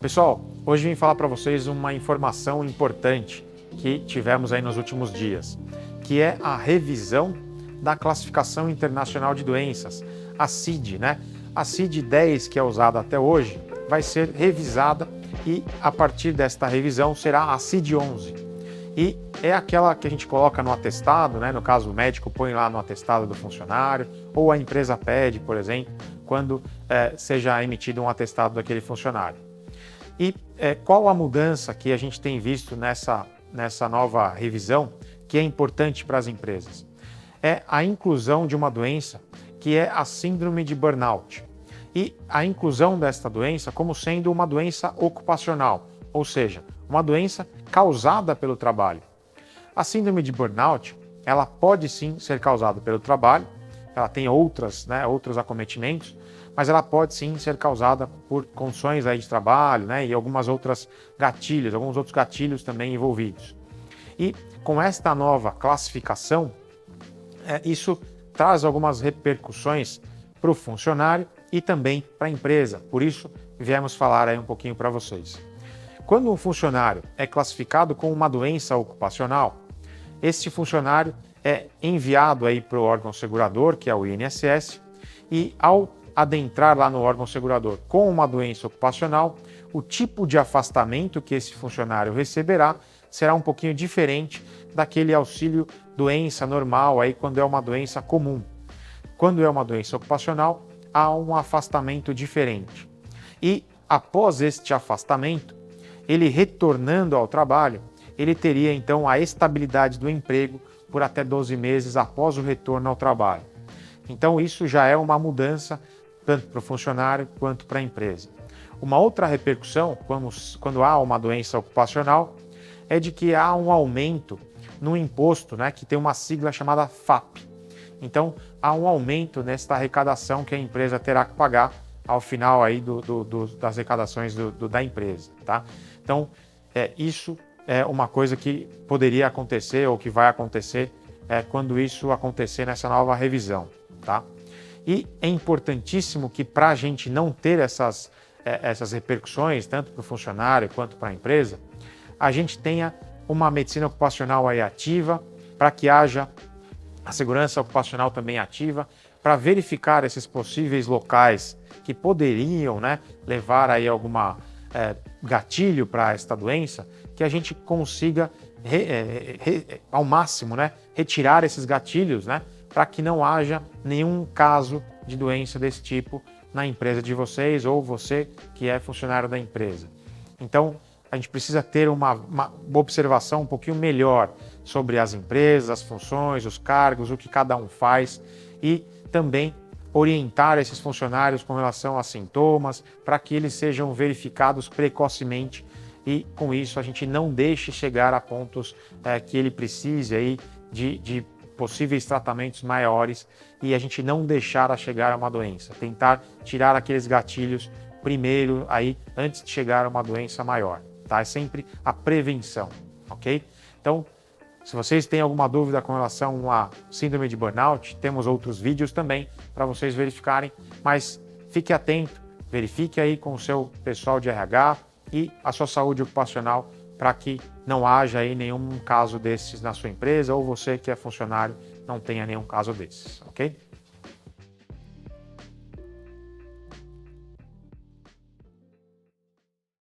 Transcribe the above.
Pessoal, hoje vim falar para vocês uma informação importante que tivemos aí nos últimos dias, que é a revisão da Classificação Internacional de Doenças, a CID, né? A CID-10, que é usada até hoje, vai ser revisada e a partir desta revisão será a CID-11. E é aquela que a gente coloca no atestado, né? No caso, o médico põe lá no atestado do funcionário, ou a empresa pede, por exemplo, quando seja emitido um atestado daquele funcionário. E qual a mudança que a gente tem visto nessa nova revisão que é importante para as empresas? É a inclusão de uma doença que é a síndrome de burnout. E a inclusão desta doença como sendo uma doença ocupacional, ou seja, uma doença causada pelo trabalho. A síndrome de burnout, ela pode sim ser causada pelo trabalho, ela tem outros acometimentos, mas ela pode sim ser causada por condições aí de trabalho, né, e alguns outros gatilhos também envolvidos. E com esta nova classificação, isso traz algumas repercussões para o funcionário e também para a empresa. Por isso, viemos falar aí um pouquinho para vocês. Quando um funcionário é classificado com uma doença ocupacional, este funcionário é enviado aí para o órgão segurador, que é o INSS, e ao adentrar lá no órgão segurador com uma doença ocupacional, o tipo de afastamento que esse funcionário receberá será um pouquinho diferente daquele auxílio doença normal aí quando é uma doença comum. Quando é uma doença ocupacional, há um afastamento diferente. E após este afastamento, ele retornando ao trabalho, ele teria então a estabilidade do emprego por até 12 meses após o retorno ao trabalho. Então isso já é uma mudança tanto para o funcionário quanto para a empresa. Uma outra repercussão, quando há uma doença ocupacional, é de que há um aumento no imposto, né, que tem uma sigla chamada FAP. Então há um aumento nesta arrecadação que a empresa terá que pagar ao final aí das arrecadações da empresa, tá? Então isso é uma coisa que poderia acontecer ou que vai acontecer quando isso acontecer nessa nova revisão, tá? E é importantíssimo que para a gente não ter essas repercussões, tanto para o funcionário quanto para a empresa, a gente tenha uma medicina ocupacional aí ativa, para que haja a segurança ocupacional também ativa, para verificar esses possíveis locais que poderiam, né, levar aí alguma gatilho para esta doença, que a gente consiga ao máximo, né, retirar esses gatilhos, né, para que não haja nenhum caso de doença desse tipo na empresa de vocês ou você que é funcionário da empresa. Então, a gente precisa ter uma observação um pouquinho melhor sobre as empresas, as funções, os cargos, o que cada um faz e também orientar esses funcionários com relação a sintomas para que eles sejam verificados precocemente e com isso a gente não deixe chegar a pontos que ele precise aí de possíveis tratamentos maiores e a gente não deixar a chegar a uma doença, tentar tirar aqueles gatilhos primeiro aí antes de chegar a uma doença maior, tá? É sempre a prevenção, ok? Então, se vocês têm alguma dúvida com relação à síndrome de burnout, temos outros vídeos também para vocês verificarem, mas fique atento, verifique aí com o seu pessoal de RH e a sua saúde ocupacional para que não haja aí nenhum caso desses na sua empresa ou você que é funcionário não tenha nenhum caso desses, ok?